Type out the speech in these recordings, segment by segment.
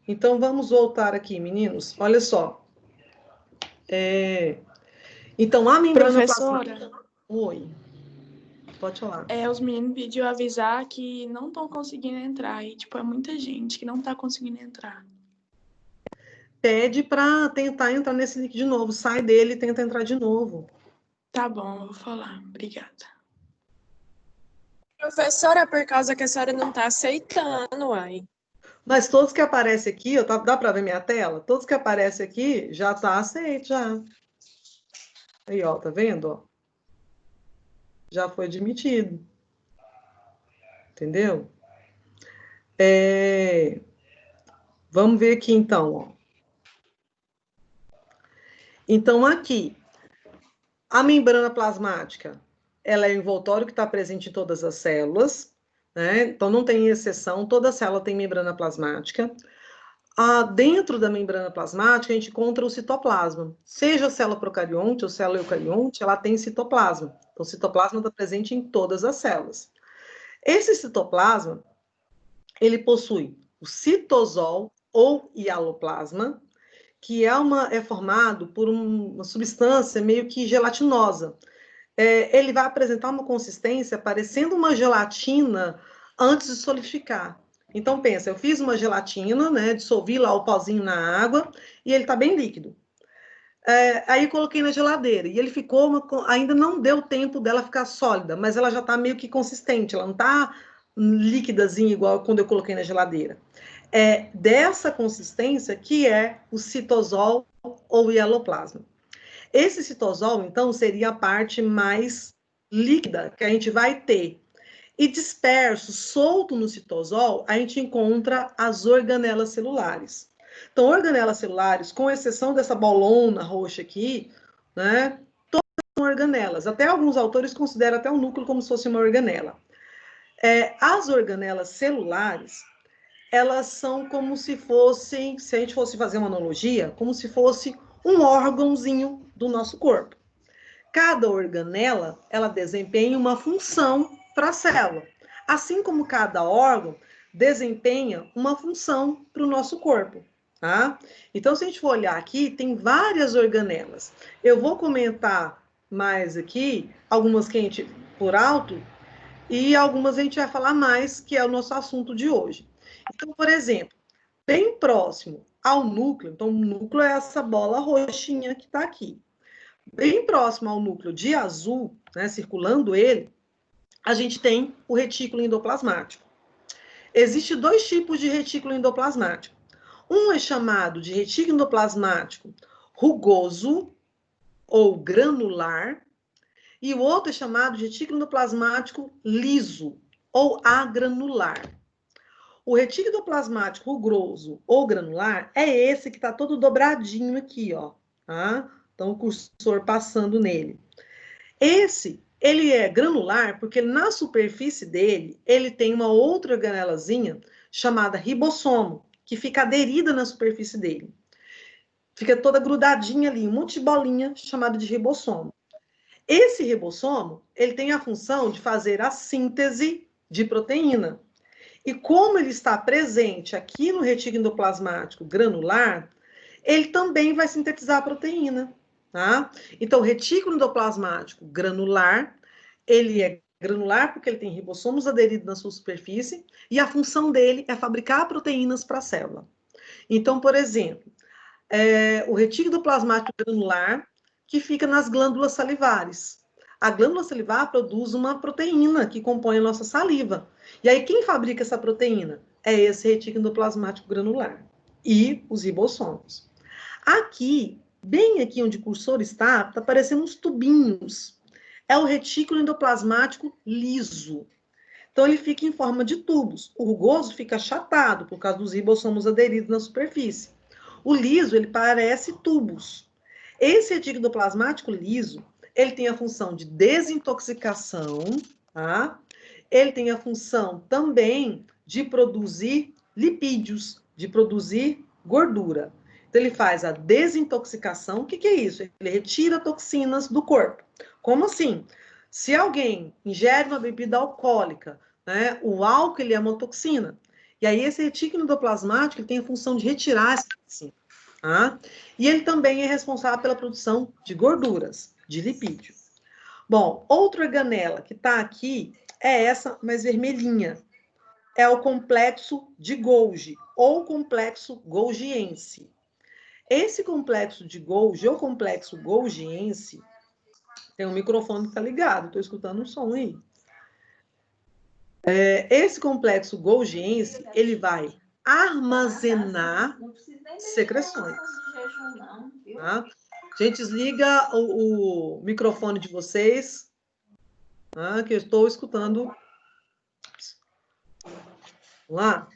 Então, vamos voltar aqui, meninos. Olha só. Então, a membrana plasmática... Professora, Oi, pode falar. os meninos pediu avisar que não estão conseguindo entrar. E, tipo, é muita gente que não está conseguindo entrar. Pede para tentar entrar nesse link de novo. Sai dele e tenta entrar de novo. Tá bom, eu vou falar. Obrigada. Professora, por causa que a senhora não está aceitando, uai. Mas todos que aparecem aqui, dá para ver minha tela? Todos que aparecem aqui já está aceito, já. Aí, ó, tá vendo? Ó? Já foi admitido. Entendeu? Vamos ver aqui, então, ó. Então, aqui, a membrana plasmática, ela é o envoltório que está presente em todas as células, né? Então, não tem exceção, toda célula tem membrana plasmática. Dentro da membrana plasmática, a gente encontra o citoplasma. Seja célula procarionte ou célula eucarionte, ela tem citoplasma. Então, o citoplasma está presente em todas as células. Esse citoplasma, ele possui o citosol ou hialoplasma, que é formado por uma substância meio que gelatinosa. Ele vai apresentar uma consistência parecendo uma gelatina antes de solidificar. Então, pensa, eu fiz uma gelatina, né, dissolvi lá o pozinho na água, e ele está bem líquido. Aí coloquei na geladeira, e ele ficou, ainda não deu tempo dela ficar sólida, mas ela já está meio que consistente, ela não está líquidazinha igual quando eu coloquei na geladeira. É dessa consistência que é o citosol ou hialoplasma. Esse citosol, então, seria a parte mais líquida que a gente vai ter. E disperso, solto no citosol, a gente encontra as organelas celulares. Então, organelas celulares, com exceção dessa bolona roxa aqui, né, todas são organelas. Até alguns autores consideram até o núcleo como se fosse uma organela. As organelas celulares, elas são como se fossem, se a gente fosse fazer uma analogia, como se fosse um órgãozinho do nosso corpo. Cada organela, ela desempenha uma função para a célula, assim como cada órgão desempenha uma função para o nosso corpo, tá? Então, se a gente for olhar aqui, tem várias organelas. Eu vou comentar mais aqui, algumas que a gente, por alto, e algumas a gente vai falar mais, que é o nosso assunto de hoje. Então, por exemplo, bem próximo ao núcleo, então o núcleo é essa bola roxinha que está aqui. Bem próximo ao núcleo de azul, né, circulando ele, a gente tem o retículo endoplasmático. Existem dois tipos de retículo endoplasmático. Um é chamado de retículo endoplasmático rugoso ou granular, e o outro é chamado de retículo endoplasmático liso ou agranular. O retículo endoplasmático rugoso ou granular é esse que está todo dobradinho aqui, ó, tá? Então, o cursor passando nele. Ele é granular porque na superfície dele, ele tem uma outra organelazinha chamada ribossomo, que fica aderida na superfície dele. Fica toda grudadinha ali, um monte de bolinha chamada de ribossomo. Esse ribossomo, ele tem a função de fazer a síntese de proteína. E como ele está presente aqui no retículo endoplasmático granular, ele também vai sintetizar a proteína, tá? Então, o retículo endoplasmático granular, ele é granular porque ele tem ribossomos aderidos na sua superfície e a função dele é fabricar proteínas para a célula. Então, por exemplo, o retículo endoplasmático granular, que fica nas glândulas salivares. A glândula salivar produz uma proteína que compõe a nossa saliva. E aí, quem fabrica essa proteína? É esse retículo endoplasmático granular e os ribossomos. Aqui, bem aqui onde o cursor está aparecendo uns tubinhos. É o retículo endoplasmático liso. Então, ele fica em forma de tubos. O rugoso fica achatado por causa dos ribossomos aderidos na superfície. O liso, ele parece tubos. Esse retículo endoplasmático liso, ele tem a função de desintoxicação, tá? Ele tem a função também de produzir lipídios, de produzir gordura. Então, ele faz a desintoxicação. O que é isso? Ele retira toxinas do corpo. Como assim? Se alguém ingere uma bebida alcoólica, né, o álcool ele é uma toxina. E aí esse retículo endoplasmático ele tem a função de retirar essa toxina, tá? E ele também é responsável pela produção de gorduras, de lipídio. Bom, outra organela que está aqui é essa mais vermelhinha. É o complexo de Golgi, ou complexo golgiense. Esse complexo de Golgi, ou complexo golgiense, tem um microfone que está ligado, estou escutando um som aí. Esse complexo golgiense, ele vai armazenar secreções. Tá? Gente, desliga o microfone de vocês, tá? Que eu estou escutando. Vamos lá?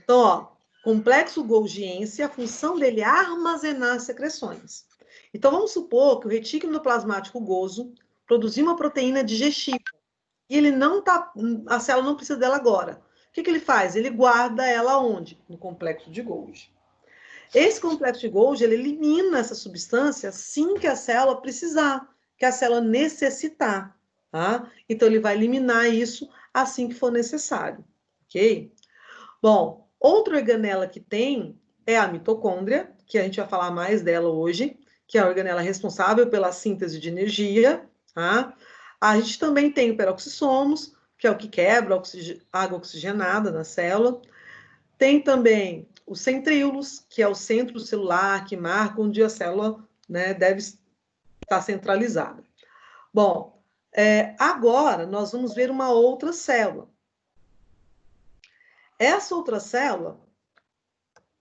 Então, ó, complexo golgiense, a função dele é armazenar secreções. Então, vamos supor que o retículo endoplasmático gozo produziu uma proteína digestível. E ele não tá, a célula não precisa dela agora. O que ele faz? Ele guarda ela onde? No complexo de Golgi. Esse complexo de Golgi, ele elimina essa substância assim que a célula precisar, que a célula necessitar, tá? Então, ele vai eliminar isso assim que for necessário, ok? Bom, outra organela que tem é a mitocôndria, que a gente vai falar mais dela hoje, que é a organela responsável pela síntese de energia, tá? A gente também tem o peroxissomos, que é o que quebra a água oxigenada na célula. Tem também os centríolos, que é o centro celular, que marca onde a célula, né, deve estar centralizada. Bom, agora nós vamos ver uma outra célula. Essa outra célula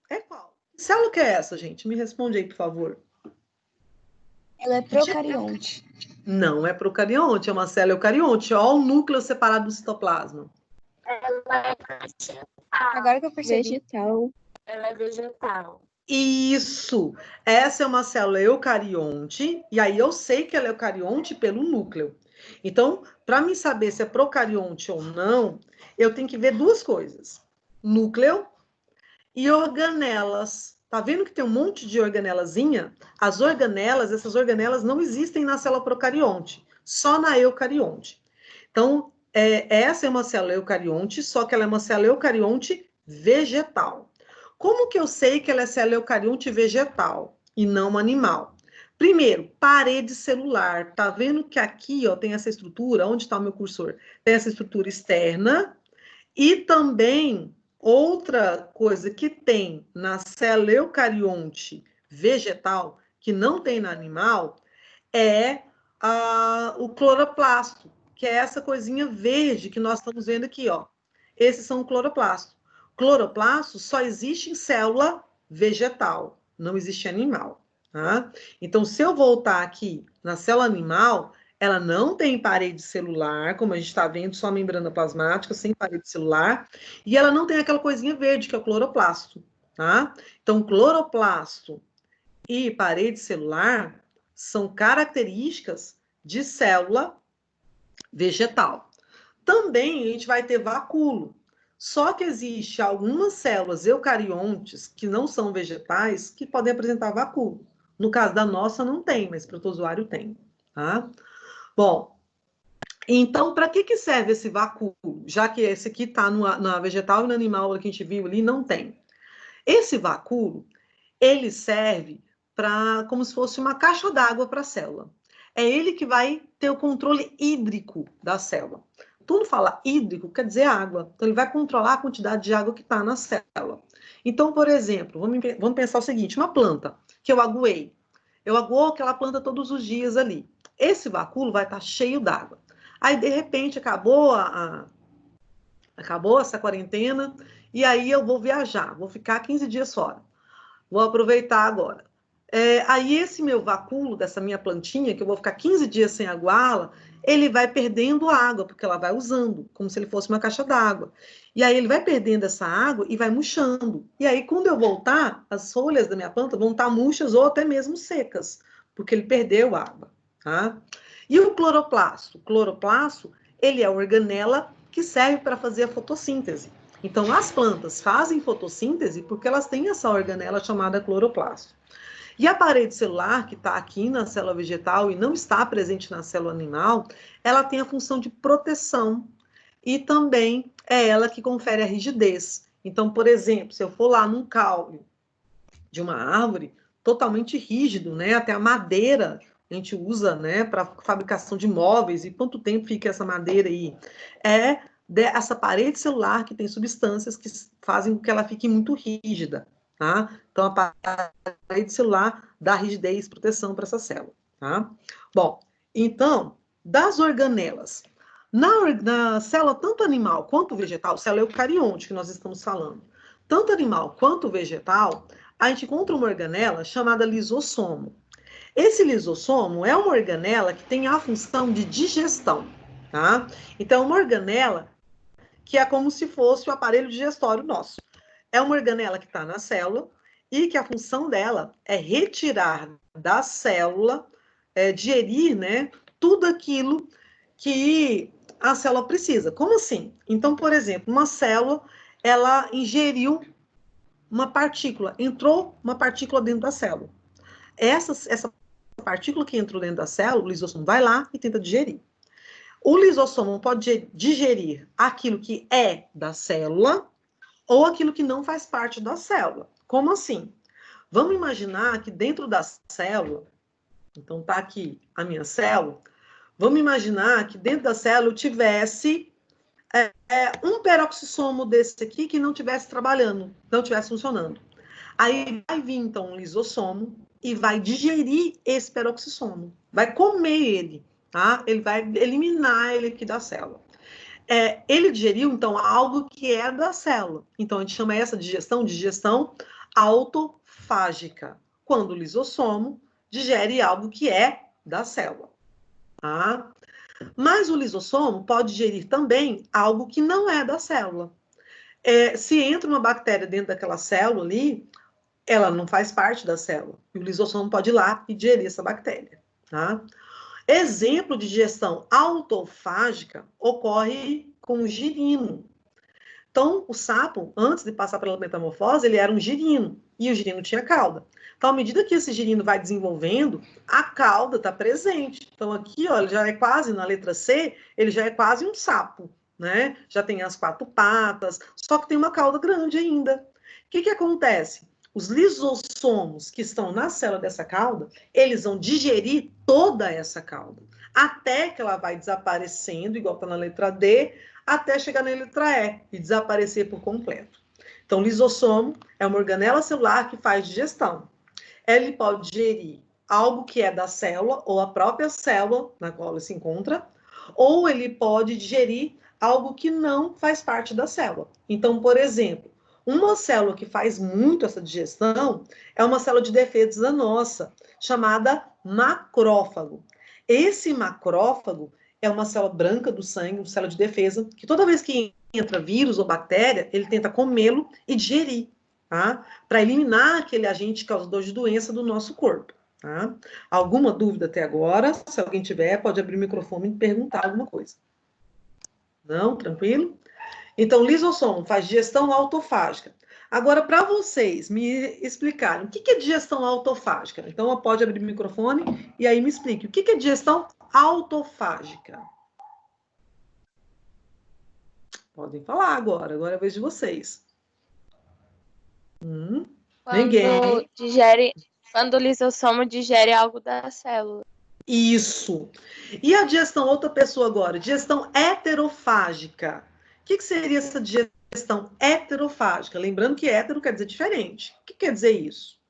é qual? Que célula que é essa, gente? Me responde aí, por favor. Ela é procarionte. Não é procarionte, é uma célula eucarionte. Olha o núcleo separado do citoplasma. Ela é vegetal. Agora que eu percebi. Vegetal. Ela é vegetal. Isso! Essa é uma célula eucarionte, e aí eu sei que ela é eucarionte pelo núcleo. Então, para mim saber se é procarionte ou não, eu tenho que ver duas coisas. Núcleo e organelas. Tá vendo que tem um monte de organelazinha? As organelas, essas organelas não existem na célula procarionte, só na eucarionte. Então, essa é uma célula eucarionte, só que ela é uma célula eucarionte vegetal. Como que eu sei que ela é célula eucarionte vegetal e não animal? Primeiro, parede celular. Tá vendo que aqui, ó, tem essa estrutura, onde está o meu cursor? Tem essa estrutura externa e também outra coisa que tem na célula eucarionte vegetal, que não tem na animal, é o cloroplasto, que é essa coisinha verde que nós estamos vendo aqui, ó. Esses são o cloroplasto. Cloroplasto só existe em célula vegetal, não existe animal, tá? Então, se eu voltar aqui na célula animal, ela não tem parede celular, como a gente está vendo, só membrana plasmática, sem parede celular, e ela não tem aquela coisinha verde, que é o cloroplasto, tá? Então, cloroplasto e parede celular são características de célula vegetal. Também a gente vai ter vacúolo, só que existe algumas células eucariontes, que não são vegetais, que podem apresentar vacúolo. No caso da nossa, não tem, mas protozoário tem, tá? Bom, então, para que serve esse vacúolo? Já que esse aqui está na vegetal e no animal que a gente viu ali, não tem. Esse vacúolo, ele serve para como se fosse uma caixa d'água para a célula. É ele que vai ter o controle hídrico da célula. Tudo fala hídrico, quer dizer água. Então, ele vai controlar a quantidade de água que está na célula. Então, por exemplo, vamos pensar o seguinte, uma planta que eu aguei. Eu aguo aquela planta todos os dias ali. Esse vacúolo vai estar cheio d'água. Aí, de repente, acabou essa quarentena, e aí eu vou viajar, vou ficar 15 dias fora. Vou aproveitar agora. Aí esse meu vacúolo, dessa minha plantinha, que eu vou ficar 15 dias sem aguá-la, ele vai perdendo água, porque ela vai usando, como se ele fosse uma caixa d'água. E aí ele vai perdendo essa água e vai murchando. E aí, quando eu voltar, as folhas da minha planta vão estar murchas ou até mesmo secas, porque ele perdeu água, tá? E o cloroplasto? O cloroplasto, ele é a organela que serve para fazer a fotossíntese. Então, as plantas fazem fotossíntese porque elas têm essa organela chamada cloroplasto. E a parede celular, que está aqui na célula vegetal e não está presente na célula animal, ela tem a função de proteção e também é ela que confere a rigidez. Então, por exemplo, se eu for lá num caule de uma árvore, totalmente rígido, né? Até a madeira a gente usa, né, para fabricação de móveis, e quanto tempo fica essa madeira aí? É essa parede celular que tem substâncias que fazem com que ela fique muito rígida, tá? Então, a parede celular dá rigidez, proteção para essa célula, tá? Bom, então, das organelas, na célula, tanto animal quanto vegetal, célula eucarionte que nós estamos falando, tanto animal quanto vegetal, a gente encontra uma organela chamada lisossomo. Esse lisossomo é uma organela que tem a função de digestão, tá? Então, é uma organela que é como se fosse o aparelho digestório nosso. É uma organela que está na célula e que a função dela é retirar da célula, digerir, né, tudo aquilo que a célula precisa. Como assim? Então, por exemplo, uma célula, ela ingeriu uma partícula, entrou uma partícula dentro da célula. Essa partícula que entrou dentro da célula, o lisossomo vai lá e tenta digerir. O lisossomo pode digerir aquilo que é da célula ou aquilo que não faz parte da célula. Como assim? Vamos imaginar que dentro da célula, então tá aqui a minha célula, vamos imaginar que dentro da célula eu tivesse um peroxissomo desse aqui que não estivesse trabalhando, não estivesse funcionando. Aí vai vir, então, um lisossomo e vai digerir esse peroxissomo, vai comer ele, tá? Ele vai eliminar ele aqui da célula. Ele digeriu, então, algo que é da célula. Então, a gente chama essa digestão de digestão autofágica, quando o lisossomo digere algo que é da célula, tá? Mas o lisossomo pode digerir também algo que não é da célula. Se entra uma bactéria dentro daquela célula ali, ela não faz parte da célula. E o lisossomo pode ir lá e digerir essa bactéria, tá? Exemplo de digestão autofágica ocorre com o girino. Então, o sapo, antes de passar pela metamorfose, ele era um girino, e o girino tinha cauda. Então, à medida que esse girino vai desenvolvendo, a cauda está presente. Então, aqui, ó, ele já é quase, na letra C, ele já é quase um sapo, né? Já tem as 4 patas, só que tem uma cauda grande ainda. O que acontece? Os lisossomos que estão na célula dessa cauda, eles vão digerir toda essa cauda, até que ela vai desaparecendo, igual está na letra D, até chegar na letra E e desaparecer por completo. Então, lisossomo é uma organela celular que faz digestão. Ele pode digerir algo que é da célula, ou a própria célula na qual ele se encontra, ou ele pode digerir algo que não faz parte da célula. Então, por exemplo, uma célula que faz muito essa digestão é uma célula de defesa nossa, chamada macrófago. Esse macrófago é uma célula branca do sangue, uma célula de defesa, que toda vez que entra vírus ou bactéria, ele tenta comê-lo e digerir, tá? Para eliminar aquele agente causador de doença do nosso corpo, tá? Alguma dúvida até agora? Se alguém tiver, pode abrir o microfone e perguntar alguma coisa. Não? Tranquilo? Então, lisossomo faz digestão autofágica. Agora, para vocês me explicarem o que é digestão autofágica, então pode abrir o microfone e aí me explique. O que é digestão autofágica? Podem falar agora é a vez de vocês. Ninguém. Quando o lisossomo digere algo da célula. Isso. E a digestão, outra pessoa agora, digestão heterofágica. O que seria essa digestão heterofágica? Lembrando que hétero quer dizer diferente. O que quer dizer isso?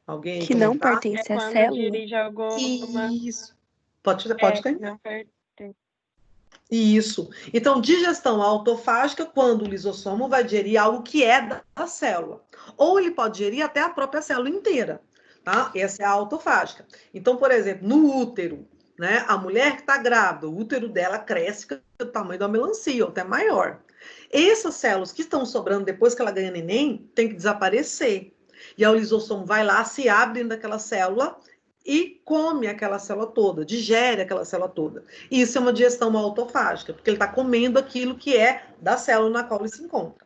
Alguém que não pertence à célula? Dirige alguma... Isso. Pode ter? Não pertence. Isso. Então, digestão autofágica, quando o lisossomo vai digerir algo que é da célula. Ou ele pode digerir até a própria célula inteira. Tá? Essa é a autofágica. Então, por exemplo, no útero, né? A mulher que está grávida, o útero dela cresce do tamanho da melancia, ou até maior. Essas células que estão sobrando depois que ela ganha neném, tem que desaparecer. E aí o lisossomo vai lá, se abre dentro daquela célula e come aquela célula toda, digere aquela célula toda. Isso é uma digestão autofágica, porque ele está comendo aquilo que é da célula na qual ele se encontra.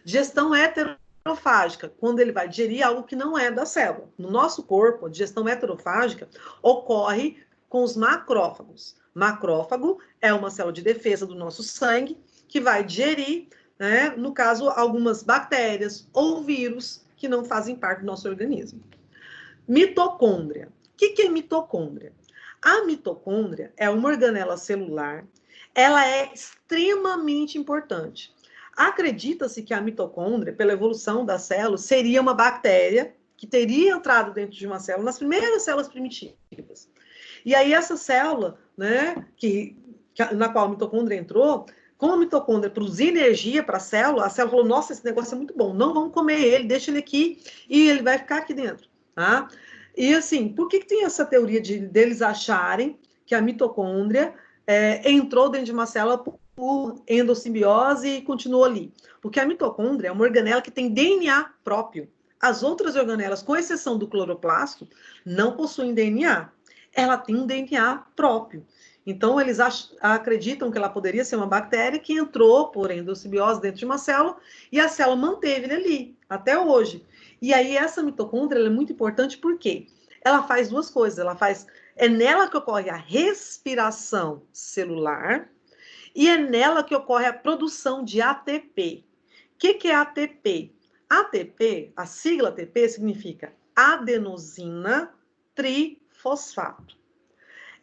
Digestão heterofágica, quando ele vai digerir algo que não é da célula. No nosso corpo, a digestão heterofágica ocorre com os macrófagos. Macrófago é uma célula de defesa do nosso sangue que vai digerir, né, no caso, algumas bactérias ou vírus que não fazem parte do nosso organismo. Mitocôndria. O que é mitocôndria? A mitocôndria é uma organela celular, ela é extremamente importante. Acredita-se que a mitocôndria, pela evolução da célula, seria uma bactéria que teria entrado dentro de uma célula, nas primeiras células primitivas. E aí essa célula, né, na qual a mitocôndria entrou, como a mitocôndria produzia energia para a célula falou, nossa, esse negócio é muito bom, não vamos comer ele, deixa ele aqui e ele vai ficar aqui dentro, tá? E assim, por que tem essa teoria deles acharem que a mitocôndria entrou dentro de uma célula por endossimbiose e continuou ali? Porque a mitocôndria é uma organela que tem DNA próprio. As outras organelas, com exceção do cloroplasto, não possuem DNA. Ela tem um DNA próprio. Então, eles acreditam que ela poderia ser uma bactéria que entrou por endossimbiose dentro de uma célula e a célula manteve ele ali, até hoje. E aí, essa mitocôndria é muito importante porque ela faz duas coisas. É nela que ocorre a respiração celular e é nela que ocorre a produção de ATP. O que é ATP? ATP, a sigla ATP significa adenosina trifosfato.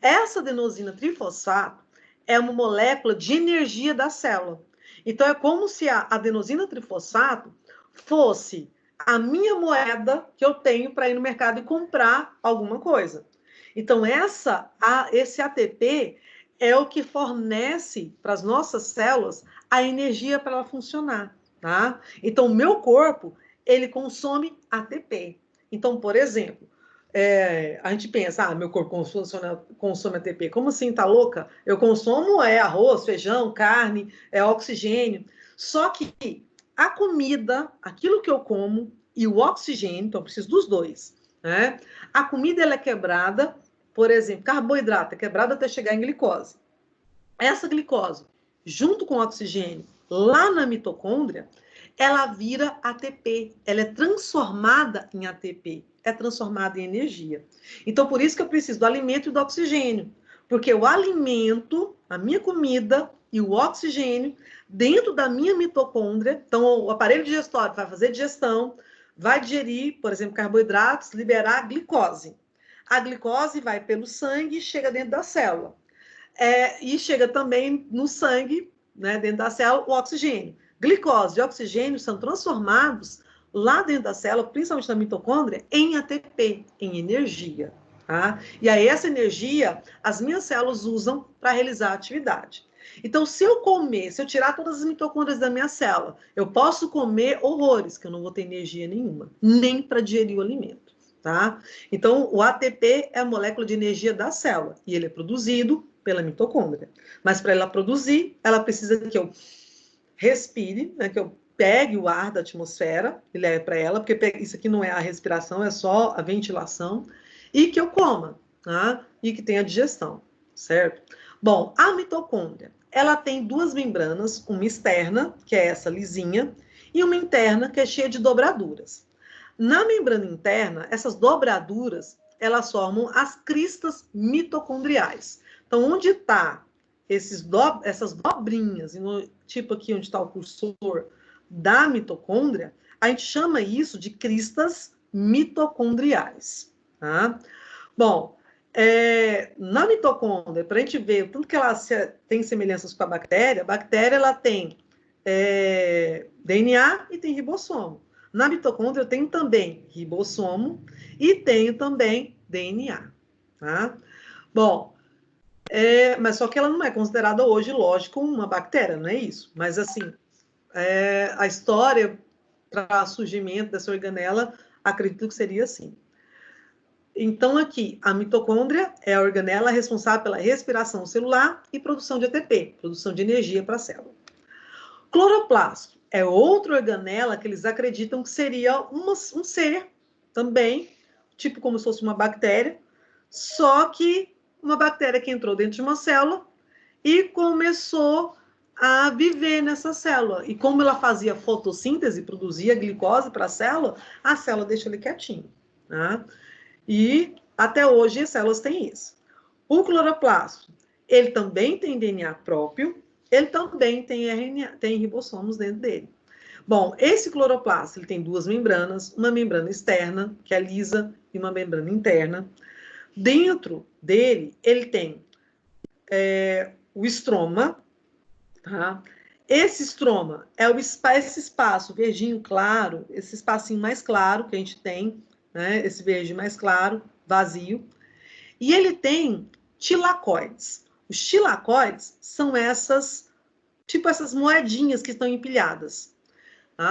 Essa adenosina trifosfato é uma molécula de energia da célula. Então, é como se a adenosina trifosfato fosse a minha moeda que eu tenho para ir no mercado e comprar alguma coisa. Então, esse ATP é o que fornece para as nossas células a energia para ela funcionar, tá? Então, o meu corpo, ele consome ATP. Então, por exemplo, a gente pensa, meu corpo consome ATP. Como assim, tá louca? Eu consumo arroz, feijão, carne, oxigênio. Só que a comida, aquilo que eu como e o oxigênio, então eu preciso dos dois, né? A comida ela é quebrada, por exemplo, carboidrato é quebrado até chegar em glicose. Essa glicose, junto com o oxigênio, lá na mitocôndria, ela vira ATP, ela é transformada em ATP, é transformada em energia. Então, por isso que eu preciso do alimento e do oxigênio, porque o alimento, a minha comida e o oxigênio, dentro da minha mitocôndria, então o aparelho digestório vai fazer digestão, vai digerir, por exemplo, carboidratos, liberar glicose. A glicose vai pelo sangue e chega dentro da célula. E chega também no sangue, né, dentro da célula, o oxigênio. Glicose e oxigênio são transformados lá dentro da célula, principalmente na mitocôndria, em ATP, em energia. Tá? E aí essa energia, as minhas células usam para realizar a atividade. Então, se eu tirar todas as mitocôndrias da minha célula, eu posso comer horrores, que eu não vou ter energia nenhuma, nem para digerir o alimento. Tá? Então, o ATP é a molécula de energia da célula, e ele é produzido pela mitocôndria. Mas para ela produzir, ela precisa que eu respire, né, que eu pegue o ar da atmosfera e leve para ela, porque isso aqui não é a respiração, é só a ventilação, e que eu coma, tá? E que tenha digestão, certo? Bom, a mitocôndria, ela tem duas membranas, uma externa, que é essa lisinha, e uma interna, que é cheia de dobraduras. Na membrana interna, essas dobraduras, elas formam as cristas mitocondriais. Então, onde está essas dobrinhas, tipo aqui onde está o cursor da mitocôndria, a gente chama isso de cristas mitocondriais. Tá? Bom, na mitocôndria, para a gente ver tudo que ela tem semelhanças com a bactéria ela tem DNA e tem ribossomo. Na mitocôndria eu tenho também ribossomo e tenho também DNA. Tá? Bom, mas só que ela não é considerada hoje, lógico, uma bactéria, não é isso. Mas, assim, a história para o surgimento dessa organela, acredito que seria assim. Então, aqui, a mitocôndria é a organela responsável pela respiração celular e produção de ATP, produção de energia para a célula. Cloroplasto é outra organela que eles acreditam que seria um ser também, tipo como se fosse uma bactéria, só que uma bactéria que entrou dentro de uma célula e começou a viver nessa célula. E como ela fazia fotossíntese, produzia glicose para a célula deixa ele quietinho. Tá? E até hoje as células têm isso. O cloroplasto, ele também tem DNA próprio, ele também tem RNA, tem ribossomos dentro dele. Bom, esse cloroplasto, ele tem duas membranas, uma membrana externa, que é lisa, e uma membrana interna. Dentro dele, ele tem o estroma, tá? Esse estroma é esse espaço verdinho claro, esse espacinho mais claro que a gente tem, né? Esse verde mais claro, vazio. E ele tem tilacoides. Os tilacoides são essas moedinhas que estão empilhadas.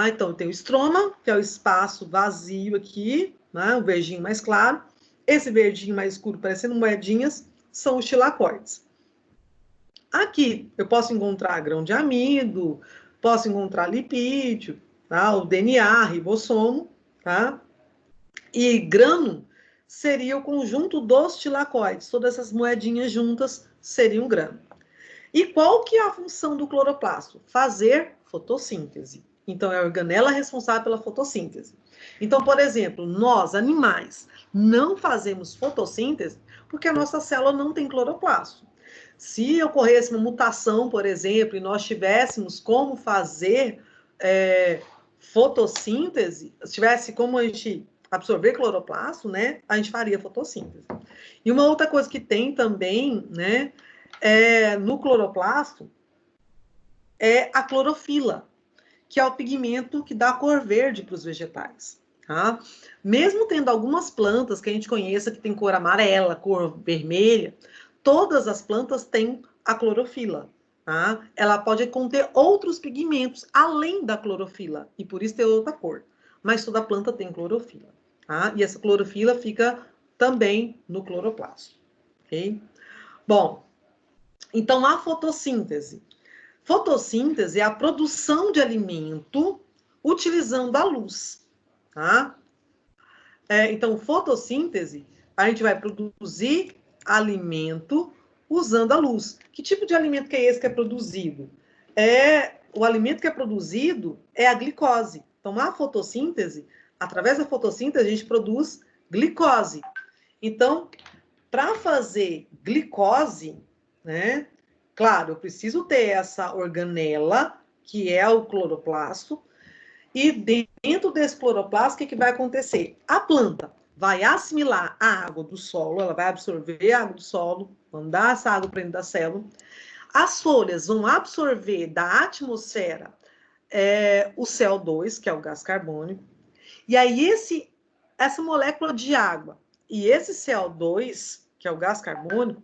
Então, tem o estroma, que é o espaço vazio aqui, né? O verdinho mais claro. Esse verdinho mais escuro, parecendo moedinhas, são os tilacoides. Aqui, eu posso encontrar grão de amido, posso encontrar lipídio, tá? O DNA, ribossomo, tá? E grano seria o conjunto dos tilacoides. Todas essas moedinhas juntas seriam grano. E qual que é a função do cloroplasto? Fazer fotossíntese. Então, é a organela responsável pela fotossíntese. Então, por exemplo, nós, animais, não fazemos fotossíntese porque a nossa célula não tem cloroplasto. Se ocorresse uma mutação, por exemplo, e nós tivéssemos como fazer fotossíntese, se tivesse como a gente absorver cloroplasto, né, a gente faria fotossíntese. E uma outra coisa que tem também, né, no cloroplasto, é a clorofila, que é o pigmento que dá a cor verde para os vegetais. Tá? Mesmo tendo algumas plantas que a gente conheça que tem cor amarela, cor vermelha, todas as plantas têm a clorofila. Tá? Ela pode conter outros pigmentos além da clorofila, e por isso tem outra cor. Mas toda planta tem clorofila. Tá? E essa clorofila fica também no cloroplasto. Ok? Bom, então a fotossíntese. Fotossíntese é a produção de alimento utilizando a luz, tá? Então, fotossíntese, a gente vai produzir alimento usando a luz. Que tipo de alimento que é esse que é produzido? O alimento que é produzido é a glicose. Então, a fotossíntese, através da fotossíntese, a gente produz glicose. Então, para fazer glicose, né? Claro, eu preciso ter essa organela, que é o cloroplasto, e dentro desse cloroplasto, o que vai acontecer? A planta vai assimilar a água do solo, ela vai absorver a água do solo, mandar essa água para dentro da célula. As folhas vão absorver da atmosfera o CO2, que é o gás carbônico, e aí essa molécula de água e esse CO2, que é o gás carbônico,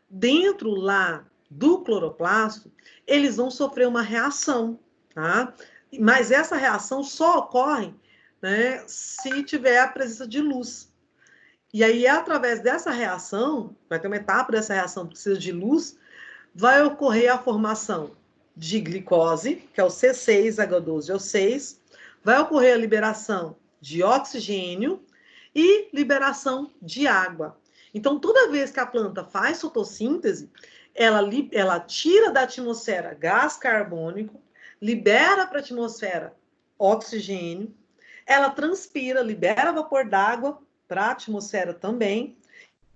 dentro lá do cloroplasto, eles vão sofrer uma reação, tá? Mas essa reação só ocorre, né, se tiver a presença de luz. E aí, através dessa reação, vai ter uma etapa dessa reação que precisa de luz, vai ocorrer a formação de glicose, que é o C6H12O6, vai ocorrer a liberação de oxigênio e liberação de água. Então, toda vez que a planta faz fotossíntese, ela tira da atmosfera gás carbônico, libera para a atmosfera oxigênio, ela transpira, libera vapor d'água para a atmosfera também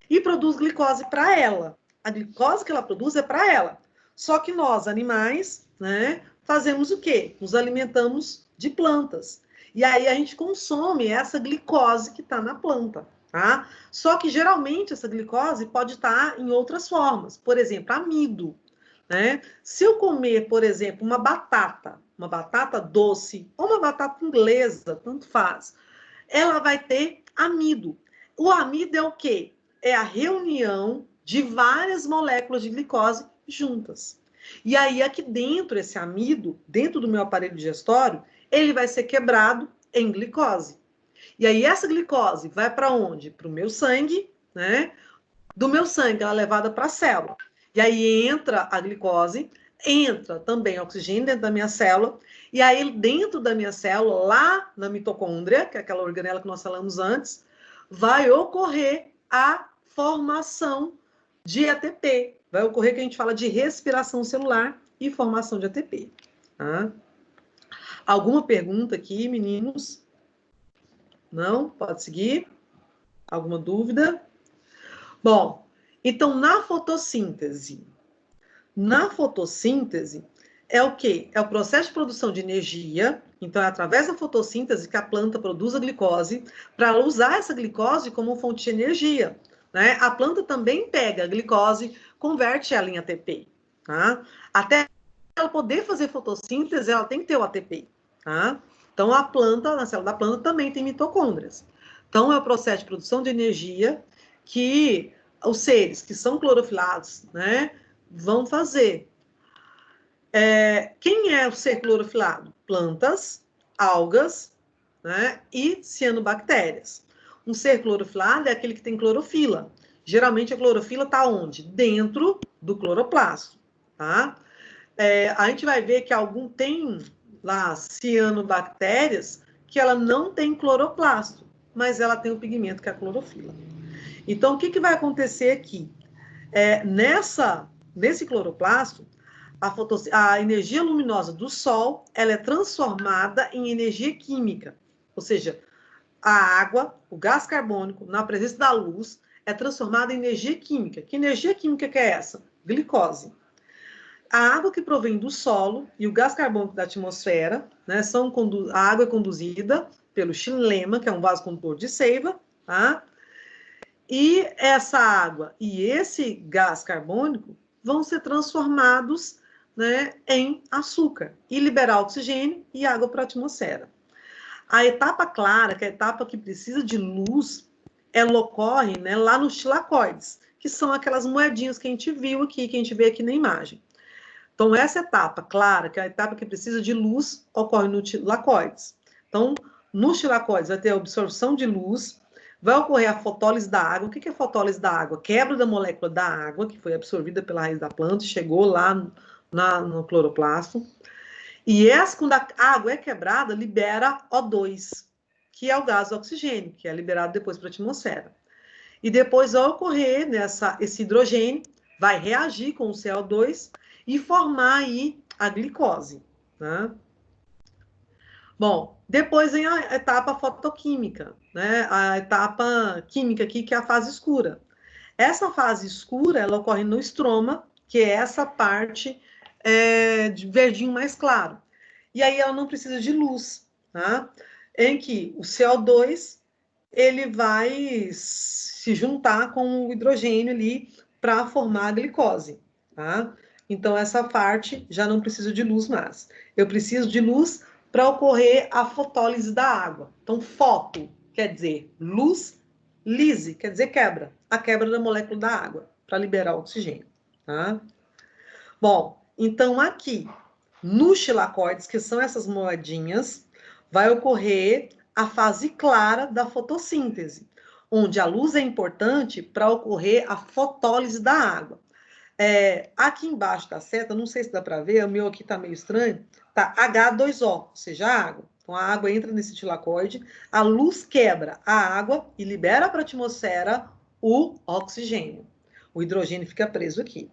e produz glicose para ela. A glicose que ela produz é para ela. Só que nós, animais, né, fazemos o quê? Nos alimentamos de plantas. E aí a gente consome essa glicose que está na planta. Tá? Só que geralmente essa glicose pode estar em outras formas, por exemplo, amido. Né? Se eu comer, por exemplo, uma batata doce ou uma batata inglesa, tanto faz, ela vai ter amido. O amido é o quê? É a reunião de várias moléculas de glicose juntas. E aí aqui dentro, esse amido, dentro do meu aparelho digestório, ele vai ser quebrado em glicose. E aí essa glicose vai para onde? Para o meu sangue, né? Do meu sangue ela é levada para a célula. E aí entra a glicose, entra também oxigênio dentro da minha célula, e aí dentro da minha célula, lá na mitocôndria, que é aquela organela que nós falamos antes, vai ocorrer a formação de ATP. Vai ocorrer o que a gente fala de respiração celular e formação de ATP. Tá? Alguma pergunta aqui, meninos? Não? Pode seguir? Alguma dúvida? Bom, então na fotossíntese, Na fotossíntese, é o quê? É o processo de produção de energia. Então, é através da fotossíntese que a planta produz a glicose, para usar essa glicose como fonte de energia, né? A planta também pega a glicose, converte ela em ATP, tá? Até ela poder fazer fotossíntese, ela tem que ter o ATP, tá? Então, a planta, na célula da planta, também tem mitocôndrias. Então, é o processo de produção de energia que os seres que são clorofilados, né, vão fazer. Quem é o ser clorofilado? Plantas, algas, né, e cianobactérias. Um ser clorofilado é aquele que tem clorofila. Geralmente a clorofila está onde? Dentro do cloroplasto, tá? A gente vai ver que algum tem lá cianobactérias que ela não tem cloroplasto, mas ela tem o pigmento que é a clorofila. Então, o que vai acontecer aqui? Nesse cloroplasto, a energia luminosa do Sol, ela é transformada em energia química. Ou seja, a água, o gás carbônico, na presença da luz, é transformada em energia química. Que energia química que é essa? Glicose. A água que provém do solo e o gás carbônico da atmosfera, né, a água é conduzida pelo xilema, que é um vasocondutor de seiva, tá? E essa água e esse gás carbônico vão ser transformados, né, em açúcar e liberar oxigênio e água para a atmosfera. A etapa clara, que é a etapa que precisa de luz, ela ocorre, né, lá nos tilacoides, que são aquelas moedinhas que a gente viu aqui, que a gente vê aqui na imagem. Então, essa etapa clara, que é a etapa que precisa de luz, ocorre nos tilacoides. Então, nos tilacoides vai ter a absorção de luz, vai ocorrer a fotólise da água. O que é a fotólise da água? Quebra da molécula da água, que foi absorvida pela raiz da planta, chegou lá no cloroplasto. E quando a água é quebrada, libera O2, que é o gás oxigênio, que é liberado depois para a atmosfera. E depois vai ocorrer esse hidrogênio, vai reagir com o CO2 e formar aí a glicose, né? Bom, depois vem a etapa fotoquímica, né? A etapa química aqui, que é a fase escura. Essa fase escura, ela ocorre no estroma, que é essa parte de verdinho mais claro. E aí ela não precisa de luz, tá? Em que o CO2, ele vai se juntar com o hidrogênio ali para formar a glicose, tá? Então, essa parte já não precisa de luz mais. Eu preciso de luz para ocorrer a fotólise da água. Então, foto quer dizer luz, lise quer dizer quebra. A quebra da molécula da água para liberar o oxigênio, tá? Bom, então aqui, nos tilacoides, que são essas moedinhas, vai ocorrer a fase clara da fotossíntese, onde a luz é importante para ocorrer a fotólise da água. Aqui embaixo da seta, não sei se dá para ver, o meu aqui está meio estranho, tá H2O, ou seja, água. Então, a água entra nesse tilacoide, a luz quebra a água e libera para a atmosfera o oxigênio. O hidrogênio fica preso aqui.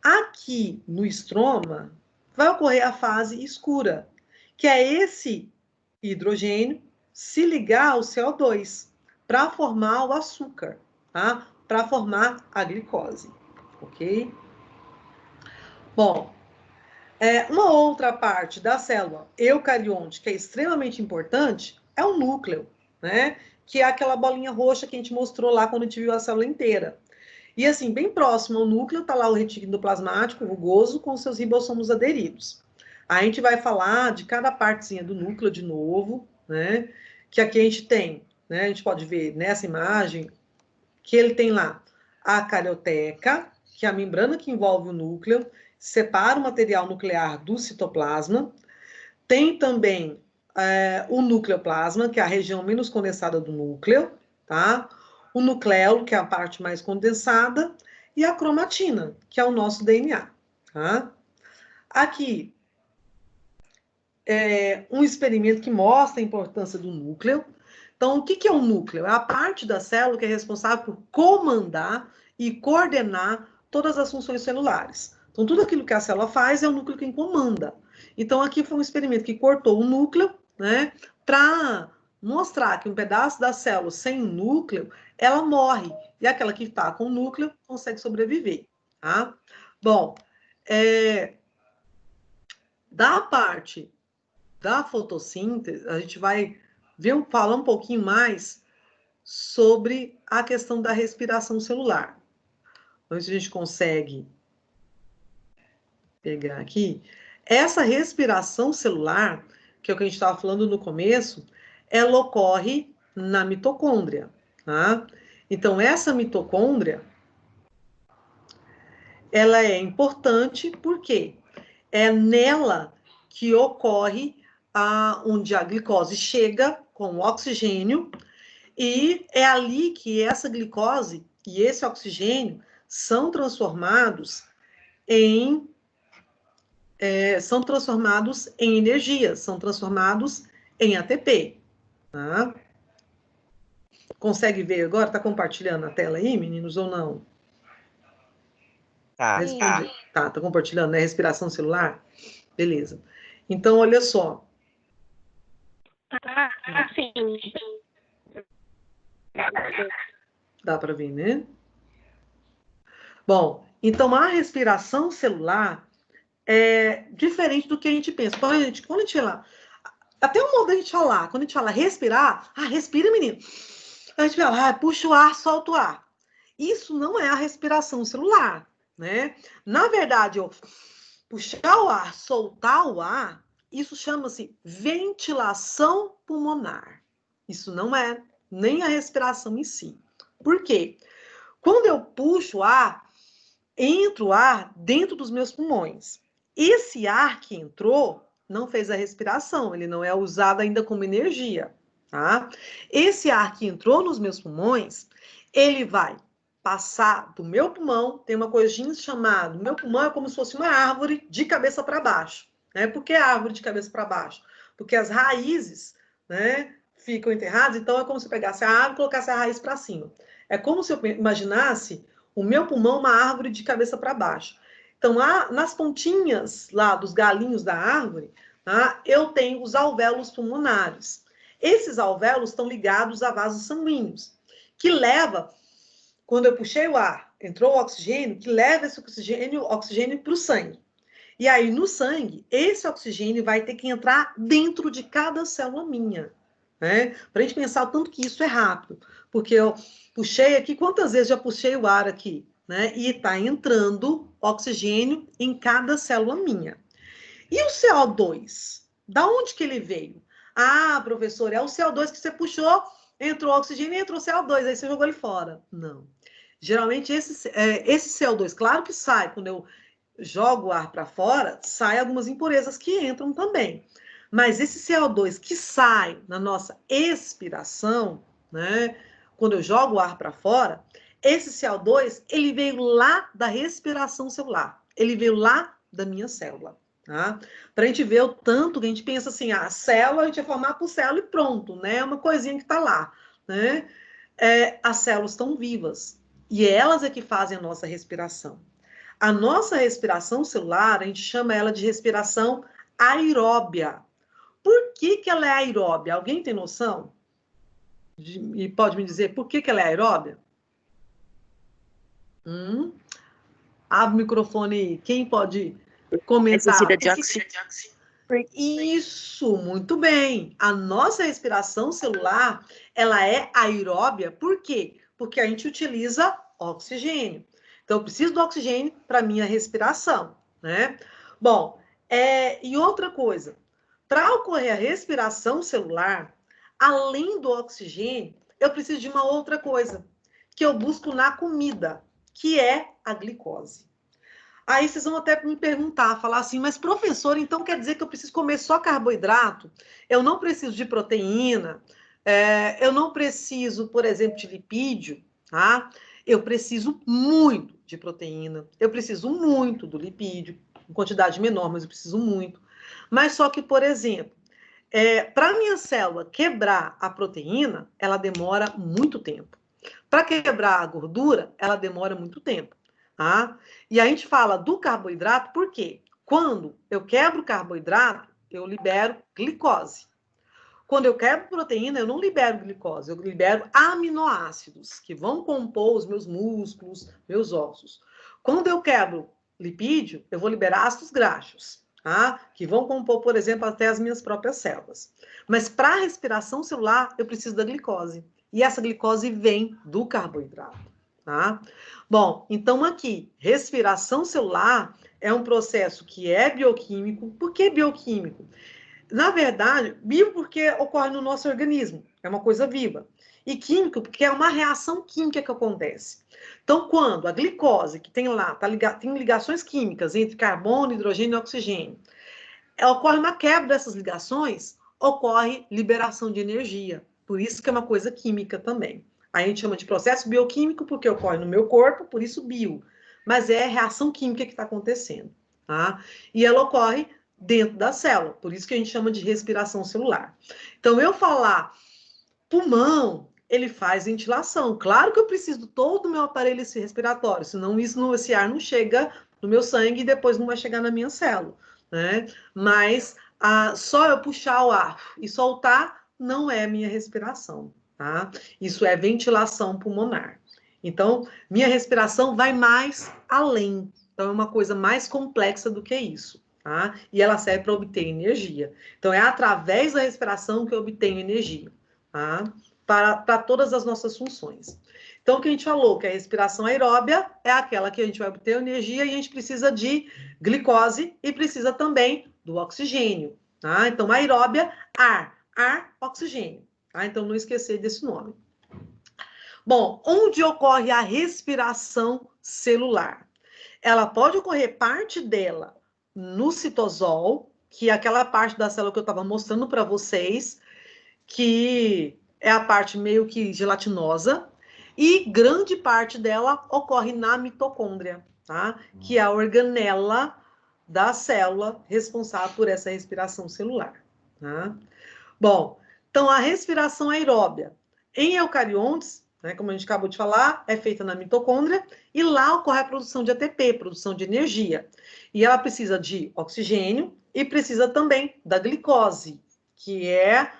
Aqui no estroma, vai ocorrer a fase escura, que é esse hidrogênio se ligar ao CO2 para formar o açúcar, tá? Para formar a glicose, ok? Bom, uma outra parte da célula eucarionte que é extremamente importante é o núcleo, né? Que é aquela bolinha roxa que a gente mostrou lá quando a gente viu a célula inteira. E assim, bem próximo ao núcleo está lá o retículo endoplasmático rugoso com seus ribossomos aderidos. A gente vai falar de cada partezinha do núcleo de novo, né? Que aqui a gente tem, né? A gente pode ver nessa imagem que ele tem lá a carioteca, que é a membrana que envolve o núcleo, separa o material nuclear do citoplasma. Tem também o nucleoplasma, que é a região menos condensada do núcleo, tá? O nucleolo, que é a parte mais condensada, e a cromatina, que é o nosso DNA, tá? Aqui, um experimento que mostra a importância do núcleo. Então, o que é o núcleo? É a parte da célula que é responsável por comandar e coordenar todas as funções celulares. Então, tudo aquilo que a célula faz é o núcleo quem comanda. Então, aqui foi um experimento que cortou o núcleo, né, para mostrar que um pedaço da célula sem núcleo, ela morre. E aquela que está com o núcleo consegue sobreviver, tá? Bom, Da parte da fotossíntese, a gente vai falar um pouquinho mais sobre a questão da respiração celular. Então, se a gente consegue pegar aqui, essa respiração celular, que é o que a gente estava falando no começo, ela ocorre na mitocôndria, tá? Então, essa mitocôndria, ela é importante porque é nela que ocorre onde a glicose chega com o oxigênio, e é ali que essa glicose e esse oxigênio são transformados em energia, são transformados em ATP. Tá? Consegue ver agora? Está compartilhando a tela aí, meninos, ou não? Tá. Responde. Tá compartilhando, né? Respiração celular? Beleza. Então, olha só. Sim. Dá para ver, né? Bom, então a respiração celular é diferente do que a gente pensa. Quando a gente fala, até o modo da gente falar, quando a gente fala respirar, respira, menino. A gente fala, puxa o ar, solta o ar. Isso não é a respiração celular, né? Na verdade, puxar o ar, soltar o ar, isso chama-se ventilação pulmonar. Isso não é nem a respiração em si. Por quê? Quando eu puxo o ar, entra o ar dentro dos meus pulmões. Esse ar que entrou não fez a respiração, ele não é usado ainda como energia, tá? Esse ar que entrou nos meus pulmões, ele vai passar do meu pulmão, tem uma coisinha chamada, meu pulmão é como se fosse uma árvore de cabeça para baixo, né? Por que árvore de cabeça para baixo? Porque as raízes, né, ficam enterradas, então é como se pegasse a árvore e colocasse a raiz para cima. É como se eu imaginasse o meu pulmão uma árvore de cabeça para baixo. Então, nas pontinhas lá dos galinhos da árvore, eu tenho os alvéolos pulmonares. Esses alvéolos estão ligados a vasos sanguíneos, que leva, quando eu puxei o ar, entrou o oxigênio, que leva esse oxigênio para o sangue. E aí, no sangue, esse oxigênio vai ter que entrar dentro de cada célula minha, né? Para a gente pensar o tanto que isso é rápido. Porque eu puxei aqui, quantas vezes já puxei o ar aqui, né? E está entrando oxigênio em cada célula minha. E o CO2? Da onde que ele veio? Professor, é o CO2 que você puxou, entrou oxigênio e entrou CO2, aí você jogou ele fora. Não. Geralmente, esse CO2, claro que sai, quando eu jogo o ar para fora, sai algumas impurezas que entram também. Mas esse CO2 que sai na nossa expiração, né, quando eu jogo o ar para fora, esse CO2, ele veio lá da respiração celular. Ele veio lá da minha célula. Tá? Para a gente ver o tanto que a gente pensa assim, a célula, a gente vai formar por célula e pronto, né? É uma coisinha que está lá, né? As células estão vivas e elas é que fazem a nossa respiração. A nossa respiração celular, a gente chama ela de respiração aeróbia. Por que ela é aeróbia? Alguém tem noção? E pode me dizer por que ela é aeróbia? Abre o microfone aí. Quem pode comentar? Necessita de oxigênio. Isso, muito bem. A nossa respiração celular, ela é aeróbia. Por quê? Porque a gente utiliza oxigênio. Então, eu preciso do oxigênio para minha respiração, né? Bom, e outra coisa, para ocorrer a respiração celular, além do oxigênio, eu preciso de uma outra coisa, que eu busco na comida, que é a glicose. Aí vocês vão até me perguntar, falar assim, mas professor, então quer dizer que eu preciso comer só carboidrato? Eu não preciso de proteína, eu não preciso, por exemplo, de lipídio, tá? Eu preciso muito de proteína, eu preciso muito do lipídio, em quantidade menor, mas eu preciso muito. Mas só que, por exemplo, para a minha célula quebrar a proteína, ela demora muito tempo. Para quebrar a gordura, ela demora muito tempo. Tá? E a gente fala do carboidrato porque quando eu quebro o carboidrato, eu libero glicose. Quando eu quebro proteína, eu não libero glicose, eu libero aminoácidos que vão compor os meus músculos, meus ossos. Quando eu quebro lipídio, eu vou liberar ácidos graxos, tá? Que vão compor, por exemplo, até as minhas próprias células. Mas para a respiração celular, eu preciso da glicose. E essa glicose vem do carboidrato, tá? Bom, então aqui, respiração celular é um processo que é bioquímico. Por que bioquímico? Na verdade, bio porque ocorre no nosso organismo, é uma coisa viva. E químico porque é uma reação química que acontece. Então, quando a glicose, que tem lá, tem ligações químicas entre carbono, hidrogênio e oxigênio, ocorre uma quebra dessas ligações, ocorre liberação de energia. Por isso que é uma coisa química também. A gente chama de processo bioquímico porque ocorre no meu corpo, por isso bio. Mas é a reação química que está acontecendo, tá? E ela ocorre dentro da célula, por isso que a gente chama de respiração celular. Então, eu falar pulmão, ele faz ventilação. Claro que eu preciso de todo o meu aparelho respiratório, senão esse ar não chega no meu sangue e depois não vai chegar na minha célula, né? Mas só eu puxar o ar e soltar não é minha respiração, tá? Isso é ventilação pulmonar. Então, minha respiração vai mais além. Então, é uma coisa mais complexa do que isso, tá? E ela serve para obter energia. Então, é através da respiração que eu obtenho energia, tá? Para todas as nossas funções. Então, o que a gente falou, que a respiração aeróbia é aquela que a gente vai obter energia e a gente precisa de glicose e precisa também do oxigênio, tá? Então, aeróbia, ar, oxigênio, tá? Então, não esquecer desse nome. Bom, onde ocorre a respiração celular? Ela pode ocorrer parte dela no citosol, que é aquela parte da célula que eu estava mostrando para vocês, que é a parte meio que gelatinosa, e grande parte dela ocorre na mitocôndria, tá? Que é a organela da célula responsável por essa respiração celular, tá? Bom, então a respiração aeróbia em eucariontes, né, como a gente acabou de falar, é feita na mitocôndria e lá ocorre a produção de ATP, produção de energia. E ela precisa de oxigênio e precisa também da glicose, que é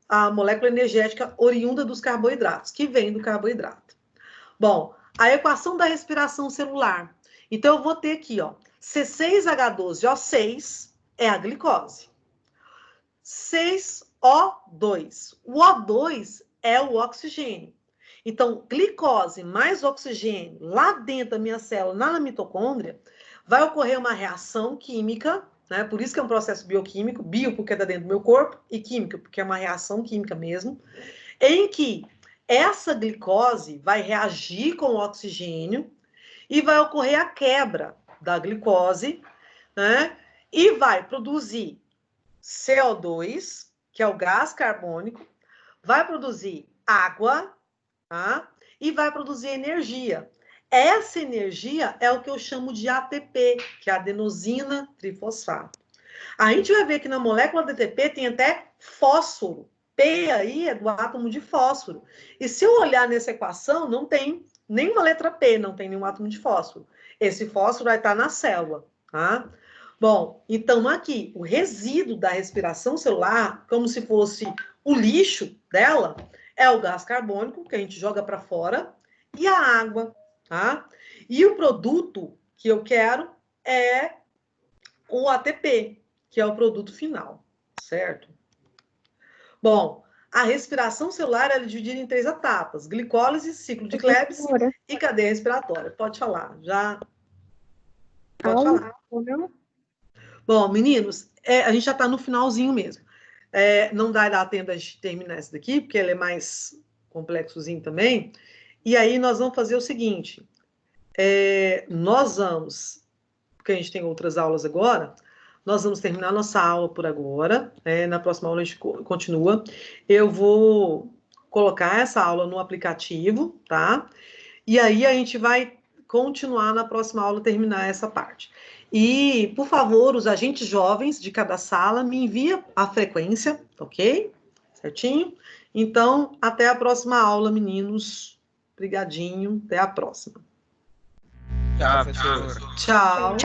a molécula energética oriunda dos carboidratos, que vem do carboidrato. Bom, a equação da respiração celular. Então, eu vou ter aqui, ó, C6H12O6 é a glicose. 6O2. O O2 é o oxigênio. Então, glicose mais oxigênio lá dentro da minha célula, na mitocôndria, vai ocorrer uma reação química, né? Por isso que é um processo bioquímico, bio porque está dentro do meu corpo, e químico porque é uma reação química mesmo, em que essa glicose vai reagir com o oxigênio e vai ocorrer a quebra da glicose, né? E vai produzir CO2, que é o gás carbônico, vai produzir água, tá? E vai produzir energia. Essa energia é o que eu chamo de ATP, que é adenosina trifosfato. A gente vai ver que na molécula de ATP tem até fósforo. P aí é do átomo de fósforo. E se eu olhar nessa equação, não tem nenhuma letra P, não tem nenhum átomo de fósforo. Esse fósforo vai estar na célula, tá? Bom, então aqui, o resíduo da respiração celular, como se fosse o lixo dela, é o gás carbônico, que a gente joga para fora, e a água, tá? E o produto que eu quero é o ATP, que é o produto final, certo? Bom, a respiração celular é dividida em 3 etapas: glicólise, ciclo de Krebs e cadeia respiratória. Pode falar, já. Pode falar. Bom, meninos, a gente já está no finalzinho mesmo. Não dar tempo a gente terminar esse daqui, porque ele é mais complexozinho também. E aí nós vamos fazer o seguinte: nós vamos, porque a gente tem outras aulas agora, nós vamos terminar nossa aula por agora. Na próxima aula a gente continua. Eu vou colocar essa aula no aplicativo, tá? E aí a gente vai continuar na próxima aula, terminar essa parte. E, por favor, os agentes jovens de cada sala me envia a frequência, ok? Certinho? Então, até a próxima aula, meninos. Obrigadinho. Até a próxima. Tchau, professor. Tchau.